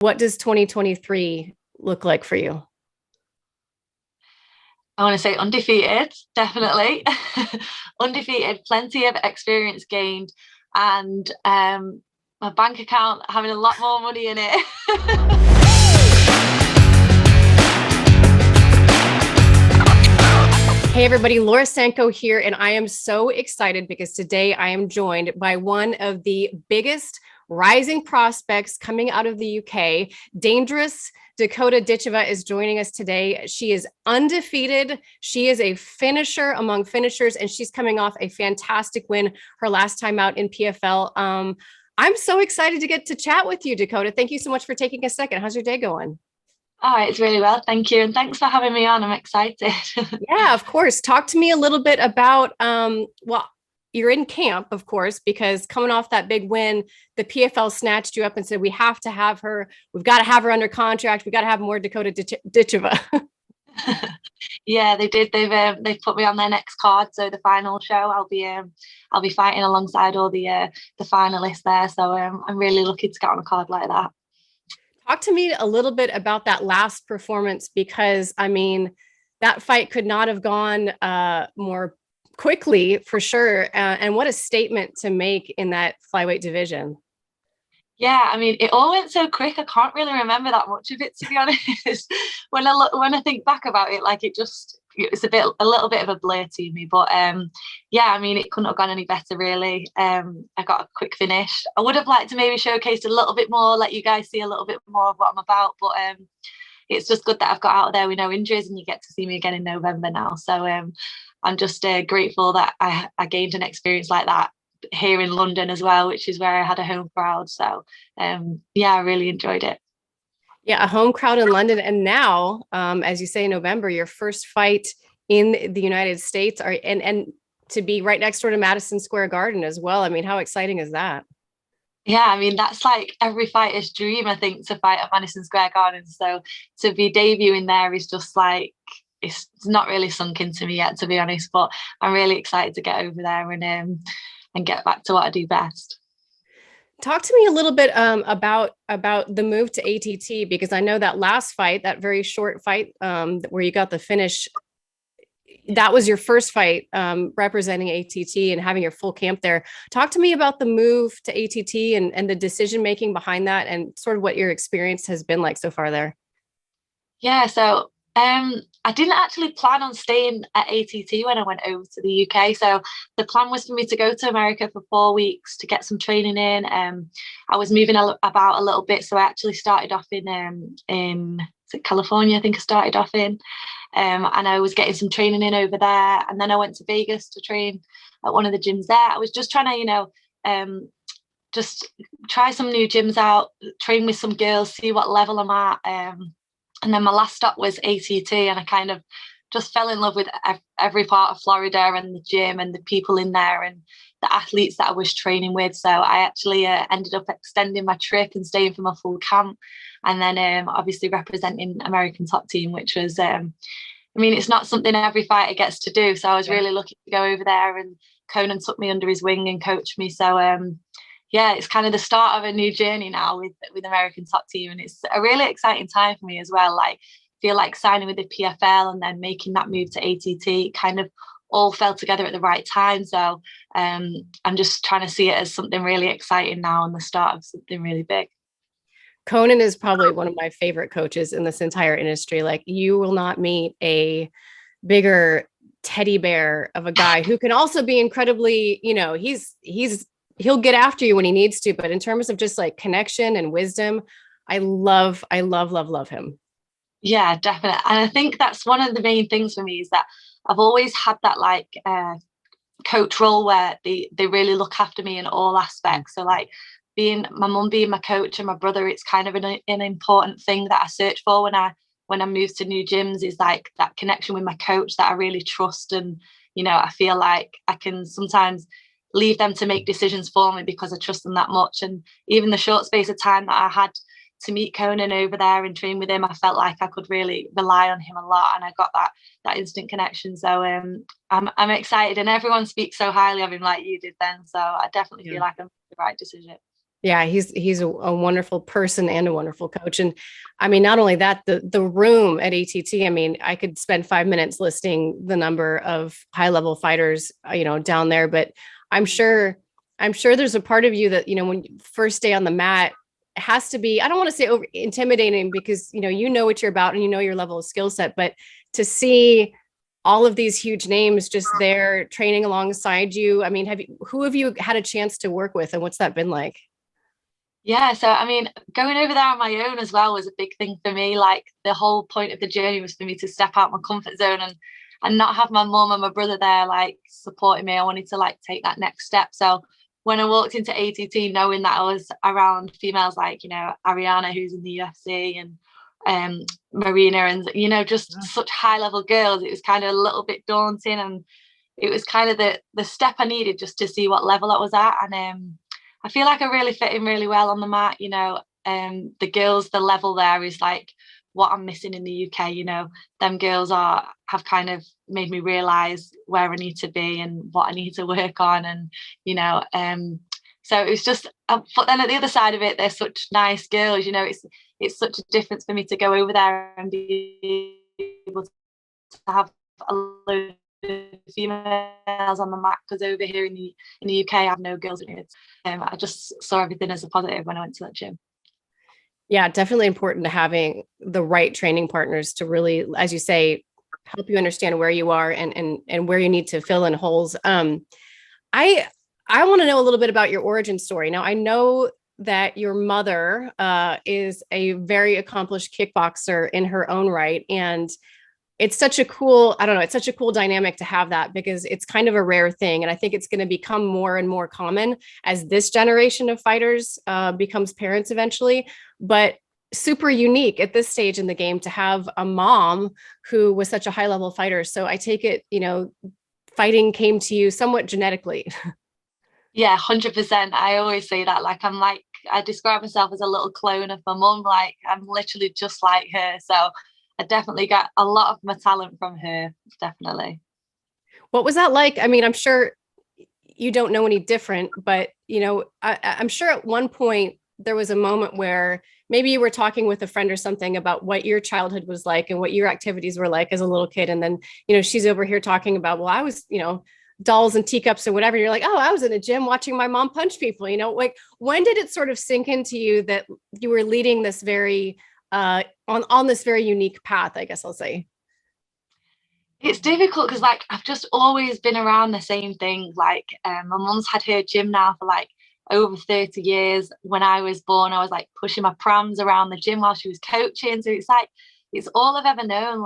What does 2023 look like for you? I want to say undefeated, definitely. Undefeated, plenty of experience gained, and my bank account having a lot more money in it. Hey everybody, Laura Sanko here, and I am so excited because today I am joined by one of the biggest rising prospects coming out of the UK. Dangerous Dakota Ditcheva is joining us today. She is undefeated. She is a finisher among finishers, and she's coming off a fantastic win her last time out in PFL. I'm so excited to get to chat with you, Dakota. Thank you so much for taking a second. How's your day going? Oh, it's really well, thank you, and thanks for having me on. I'm excited. Yeah, of course. Talk to me a little bit about, well, you're in camp, of course, because coming off that big win, the PFL snatched you up and said, we have to have her. We've got to have her under contract. We got to have more Dakota Ditcheva. Yeah, they did. They've put me on their next card. So the final show, I'll be fighting alongside all the finalists there. So I'm really lucky to get on a card like that. Talk to me a little bit about that last performance, because I mean, that fight could not have gone more quickly for sure. And what a statement to make in that flyweight division. Yeah, I mean, it all went so quick. I can't really remember that much of it, to be honest. When I think back about it, like it's a little bit of a blur to me. But yeah, I mean, it couldn't have gone any better, really. I got a quick finish. I would have liked to maybe showcase a little bit more, let you guys see a little bit more of what I'm about. But it's just good that I've got out of there with no injuries, and you get to see me again in November now. So I'm just grateful that I gained an experience like that here in London as well, which is where I had a home crowd. So yeah, I really enjoyed it. Yeah, a home crowd in London. And now, as you say, in November, your first fight in the United States and to be right next door to Madison Square Garden as well. I mean, how exciting is that? Yeah, I mean, that's like every fighter's dream, I think, to fight at Madison Square Garden. So to be debuting there is just like, it's not really sunk into me yet, to be honest, but I'm really excited to get over there and get back to what I do best. Talk to me a little bit about the move to ATT, because I know that last fight, that very short fight where you got the finish, that was your first fight representing ATT and having your full camp there. Talk to me about the move to ATT and the decision making behind that, and sort of what your experience has been like so far there. Yeah, so I didn't actually plan on staying at ATT when I went over to the UK. So the plan was for me to go to America for 4 weeks to get some training in. I was moving about a little bit, so I actually started off in is it California, I think I started off in, and I was getting some training in over there. And then I went to Vegas to train at one of the gyms there. I was just trying to, just try some new gyms out, train with some girls, see what level I'm at. And then my last stop was ATT, and I kind of just fell in love with every part of Florida and the gym and the people in there and the athletes that I was training with. So I actually ended up extending my trip and staying for my full camp, and then obviously representing American Top Team, which was, I mean, it's not something every fighter gets to do. So I was really lucky to go over there, and Conan took me under his wing and coached me. So yeah, it's kind of the start of a new journey now with American Top Team, and it's a really exciting time for me as well. Like, feel like signing with the PFL and then making that move to ATT kind of all fell together at the right time. So I'm just trying to see it as something really exciting now and the start of something really big. Conan is probably one of my favorite coaches in this entire industry. Like, you will not meet a bigger teddy bear of a guy who can also be incredibly, he'll get after you when he needs to, but in terms of just like connection and wisdom, I love him. Yeah, definitely. And I think that's one of the main things for me, is that I've always had that like coach role where they really look after me in all aspects. So like being my mum, being my coach, and my brother, it's kind of an important thing that I search for when I move to new gyms, is like that connection with my coach that I really trust. And I feel like I can sometimes leave them to make decisions for me because I trust them that much. And even the short space of time that I had to meet Conan over there and train with him, I felt like I could really rely on him a lot, and I got that instant connection. So I'm excited, and everyone speaks so highly of him like you did then. So I definitely feel like I'm the right decision. Yeah, he's a wonderful person and a wonderful coach. And I mean, not only that, the room at ATT, I mean, I could spend 5 minutes listing the number of high level fighters, down there, but I'm sure, I'm sure there's a part of you that, when you first day on the mat, it has to be, I don't want to say over intimidating because, you know what you're about and you know your level of skill set, but to see all of these huge names just there training alongside you. I mean, who have you had a chance to work with and what's that been like? Yeah, so I mean, going over there on my own as well was a big thing for me. Like the whole point of the journey was for me to step out my comfort zone and not have my mum and my brother there like supporting me. I wanted to like take that next step. So when I walked into ATT, knowing that I was around females like, Ariana, who's in the UFC, and Marina, and just such high level girls, it was kind of a little bit daunting, and it was kind of the step I needed just to see what level I was at. And I feel like I really fit in really well on the mat. The girls, the level there is like what I'm missing in the UK. Them girls have kind of made me realize where I need to be and what I need to work on. And, so it was just, but then at the other side of it, they're such nice girls, it's such a difference for me to go over there and be able to have a load of females on the mat, because over here in the UK I have no girls in it. I just saw everything as a positive when I went to that gym. Yeah, definitely important to having the right training partners to really, as you say, help you understand where you are and where you need to fill in holes. I I want to know a little bit about your origin story. Now, I know that your mother is a very accomplished kickboxer in her own right, and it's such a cool, I don't know, it's such a cool dynamic to have that because it's kind of a rare thing. And I think it's going to become more and more common as this generation of fighters becomes parents eventually. But super unique at this stage in the game to have a mom who was such a high level fighter. So I take it, fighting came to you somewhat genetically. Yeah, 100%. I always say that. I describe myself as a little clone of my mum. Like, I'm literally just like her. So I definitely got a lot of my talent from her, definitely. What was that like? I mean, I'm sure you don't know any different, but I'm sure at one point there was a moment where maybe you were talking with a friend or something about what your childhood was like and what your activities were like as a little kid. And then, she's over here talking about, well, I was, dolls and teacups or whatever. You're like, oh, I was in a gym watching my mom punch people, like when did it sort of sink into you that you were leading this very, on this very unique path, I guess I'll say? It's difficult because I've just always been around the same thing. My mum's had her gym now for over 30 years. When I was born, I was pushing my prams around the gym while she was coaching. So it's all I've ever known.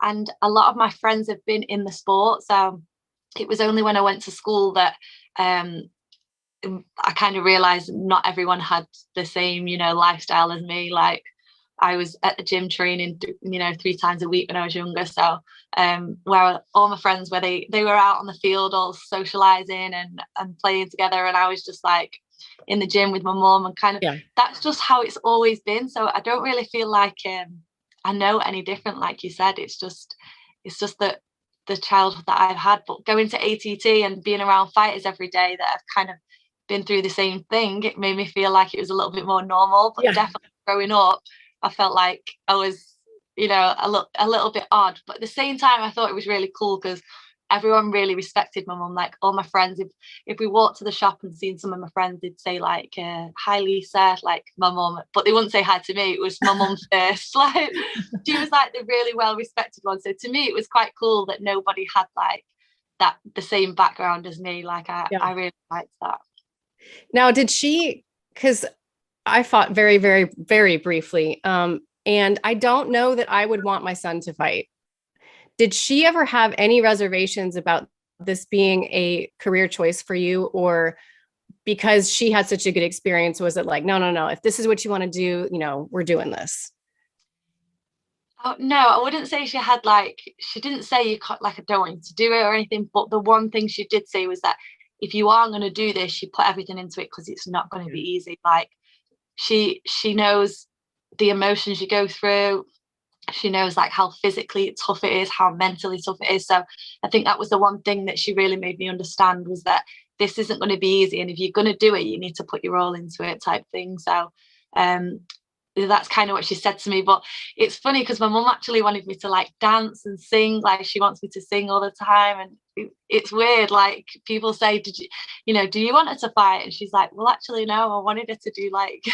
And a lot of my friends have been in the sport. So it was only when I went to school that I kind of realized not everyone had the same, lifestyle as me. I was at the gym training, 3 times a week when I was younger. So where all my friends, where they were out on the field all socializing and playing together, and I was just in the gym with my mom, and kind of that's just how it's always been. So I don't really feel like I know any different. Like you said, it's just that the childhood that I've had. But going to ATT and being around fighters every day that have kind of been through the same thing, it made me feel like it was a little bit more normal. But definitely growing up, I felt like I was, a little bit odd. But at the same time, I thought it was really cool because everyone really respected my mum. All my friends, if we walked to the shop and seen some of my friends, they'd say hi Lisa, like my mum, but they wouldn't say hi to me. It was my mum first. She was the really well respected one. So to me, it was quite cool that nobody had that the same background as me. I really liked that. Now, did she, because I fought very, very, very briefly. And I don't know that I would want my son to fight. Did she ever have any reservations about this being a career choice for you? Or because she had such a good experience, was it no, if this is what you want to do, we're doing this? Oh, no, I wouldn't say she had she didn't say you can't, I don't want you to do it or anything. But the one thing she did say was that if you are going to do this, you put everything into it because it's not going to be easy. She knows the emotions you go through. She knows how physically tough it is, how mentally tough it is. So I think that was the one thing that she really made me understand, was that this isn't going to be easy, and if you're going to do it, you need to put your all into it, type thing. So that's kind of what she said to me. But it's funny because my mum actually wanted me to like dance and sing, like she wants me to sing all the time. And it's weird, like people say, do you want her to fight? And she's like, well, actually no, I wanted her to do like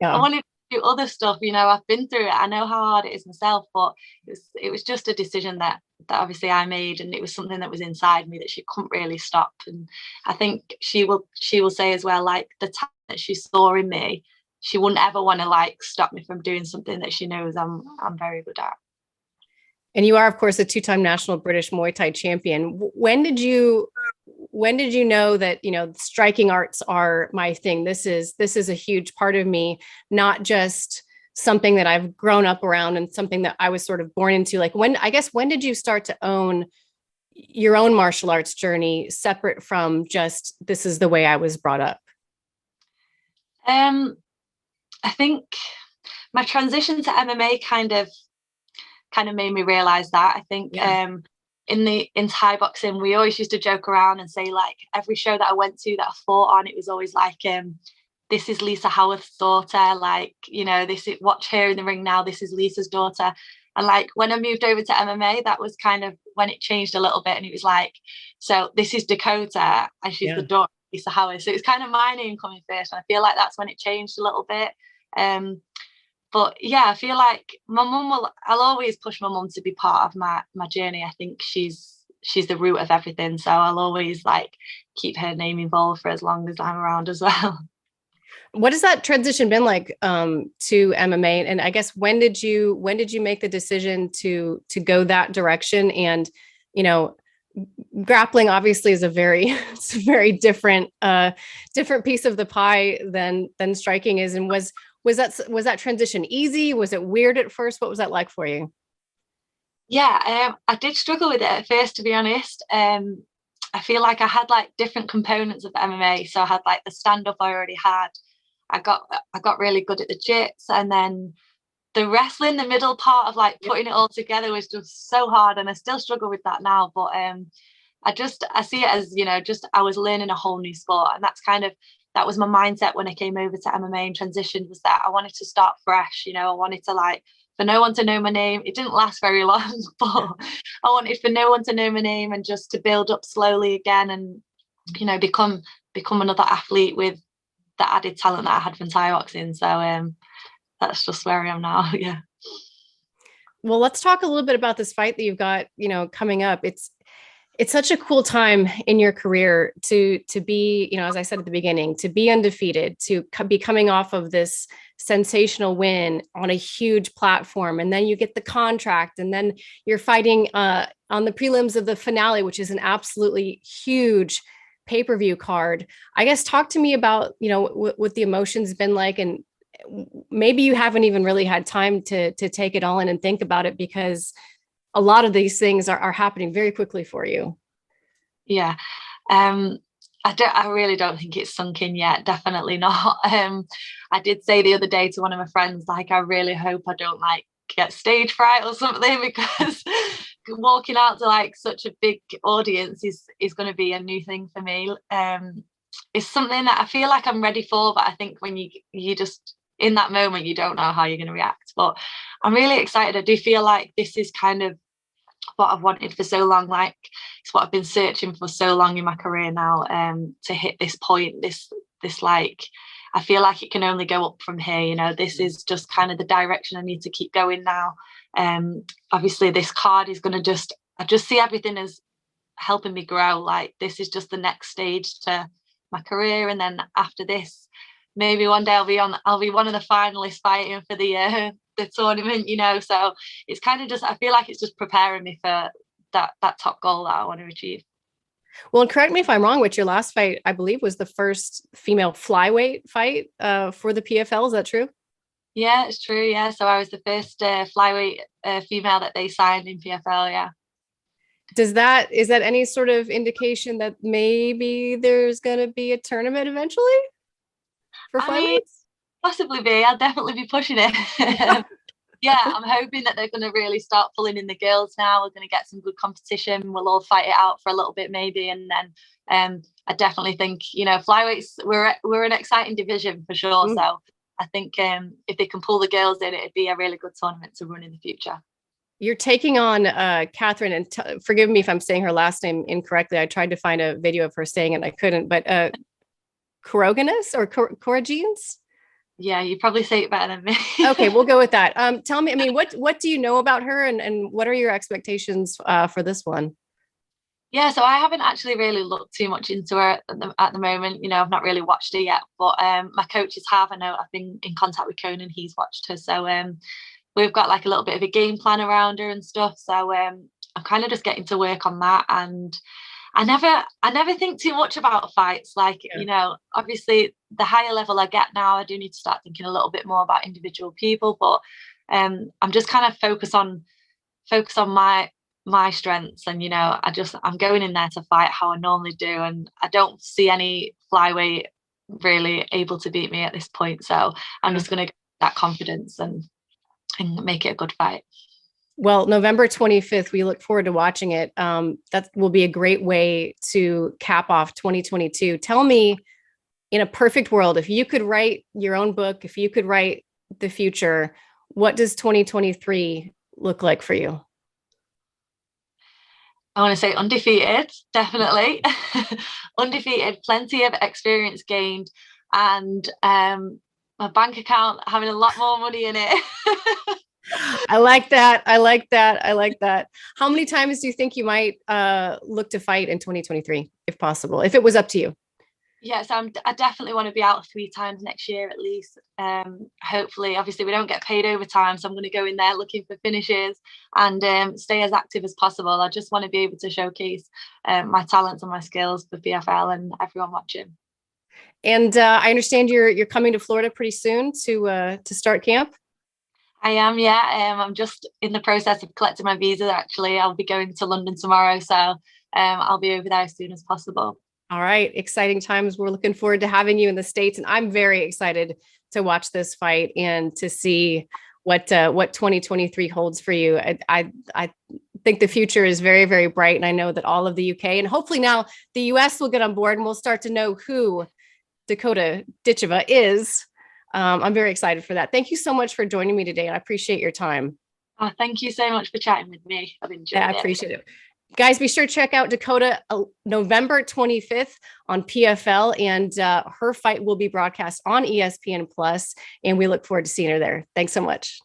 I wanted to do other stuff. I've been through it, I know how hard it is myself, but it was just a decision that obviously I made, and it was something that was inside me that she couldn't really stop. And I think she will say as well, like the talent that she saw in me, she wouldn't ever want to like stop me from doing something that she knows I'm very good at. And you are, of course, a two-time national British Muay Thai champion. When did you know that, striking arts are my thing? This is a huge part of me, not just something that I've grown up around and something that I was sort of born into. Like when did you start to own your own martial arts journey separate from just, this is the way I was brought up? I think my transition to MMA kind of made me realize that. I think in Thai boxing, we always used to joke around and say, like, every show that I went to that I fought on, it was always like, this is Lisa Howarth's daughter, like, this is, watch her in the ring now, this is Lisa's daughter. And like when I moved over to MMA, that was kind of when it changed a little bit, and it was like, so this is Dakota and she's the daughter of Lisa Howarth. So it's kind of my name coming first, and I feel like that's when it changed a little bit. But yeah, I feel like I'll always push my mum to be part of my journey. I think she's the root of everything. So I'll always like keep her name involved for as long as I'm around as well. What has that transition been like to MMA? And I guess when did you make the decision to go that direction? And, grappling obviously is it's a very different piece of the pie than striking is. And was that transition easy? Was it weird at first? What was that like for you? Yeah, I did struggle with it at first, to be honest. I feel like I had like different components of MMA. So I had like the stand-up I already had. I got really good at the jits, and then the wrestling, the middle part of like putting it all together was just so hard, and I still struggle with that now. But I see it as, just I was learning a whole new sport, and that was my mindset when I came over to MMA and transitioned, was that I wanted to start fresh. I wanted to like for no one to know my name. It didn't last very long, but I wanted for no one to know my name and just to build up slowly again, and become another athlete with the added talent that I had from Thai boxing. So that's just where I am now. Yeah. Well, let's talk a little bit about this fight that you've got, coming up. It's such a cool time in your career to be, as I said at the beginning, to be undefeated, to be coming off of this sensational win on a huge platform. And then you get the contract, and then you're fighting on the prelims of the finale, which is an absolutely huge pay-per-view card. I guess talk to me about, what the emotions been like, and maybe you haven't even really had time to take it all in and think about it, because a lot of these things are happening very quickly for you. Yeah. I really don't think it's sunk in yet. Definitely not. I did say the other day to one of my friends, like, I really hope I don't like get stage fright or something, because walking out to like such a big audience is going to be a new thing for me. It's something that I feel like I'm ready for, but I think when you just in that moment, you don't know how you're going to react. But I'm really excited. I do feel like this is kind of what I've wanted for so long. Like, it's what I've been searching for so long in my career now, to hit this point, this like, I feel like it can only go up from here. This is just kind of the direction I need to keep going now. Obviously this card is going to I just see everything as helping me grow. Like, this is just the next stage to my career. And then after this, maybe one day I'll be one of the finalists fighting for the tournament, so it's kind of just, I feel like it's just preparing me for that top goal that I want to achieve. Well, and correct me if I'm wrong, but your last fight, I believe, was the first female flyweight fight for the PFL. Is that true? Yeah, it's true. Yeah. So I was the first flyweight female that they signed in PFL. Yeah. Is that any sort of indication that maybe there's going to be a tournament eventually for flyweights? Possibly be. I'll definitely be pushing it. Yeah, I'm hoping that they're going to really start pulling in the girls now. We're going to get some good competition. We'll all fight it out for a little bit maybe, and then I definitely think, flyweights, we're an exciting division for sure. So I think if they can pull the girls in, it'd be a really good tournament to run in the future. You're taking on Katherine, and forgive me if I'm saying her last name incorrectly. I tried to find a video of her saying it and I couldn't, but Corogenes or Corogenes? Yeah, you probably say it better than me. Okay, we'll go with that. Tell me, I mean, what do you know about her, and what are your expectations for this one? Yeah, so I haven't actually really looked too much into her at the moment. I've not really watched her yet, but my coaches have. I know I've been in contact with Conan, he's watched her. So we've got like a little bit of a game plan around her and stuff. So I'm kind of just getting to work on that. And I never think too much about fights. Like, obviously the higher level I get now, I do need to start thinking a little bit more about individual people, but I'm just kind of focus on my strengths. And, I'm going in there to fight how I normally do. And I don't see any flyweight really able to beat me at this point. So I'm just going to get that confidence and make it a good fight. Well, November 25th, we look forward to watching it. That will be a great way to cap off 2022. Tell me, in a perfect world, if you could write your own book, if you could write the future, what does 2023 look like for you? I want to say undefeated, definitely. Undefeated, plenty of experience gained, and my bank account having a lot more money in it. I like that. I like that. I like that. How many times do you think you might look to fight in 2023, if possible, if it was up to you? Yeah, so I definitely want to be out 3 times next year at least. Hopefully, obviously, we don't get paid overtime, so I'm going to go in there looking for finishes and stay as active as possible. I just want to be able to showcase my talents and my skills for PFL and everyone watching. And I understand you're coming to Florida pretty soon to start camp. I am, yeah. I'm just in the process of collecting my visa. Actually, I'll be going to London tomorrow, so I'll be over there as soon as possible. All right, exciting times. We're looking forward to having you in the States, and I'm very excited to watch this fight and to see what 2023 holds for you. I think the future is very, very bright, and I know that all of the UK and hopefully now the US will get on board, and we'll start to know who Dakota Ditcheva is. I'm very excited for that. Thank you so much for joining me today. I appreciate your time. Oh, thank you so much for chatting with me. I've enjoyed it. I appreciate it. Guys, be sure to check out Dakota November 25th on PFL, and her fight will be broadcast on ESPN Plus, and we look forward to seeing her there. Thanks so much.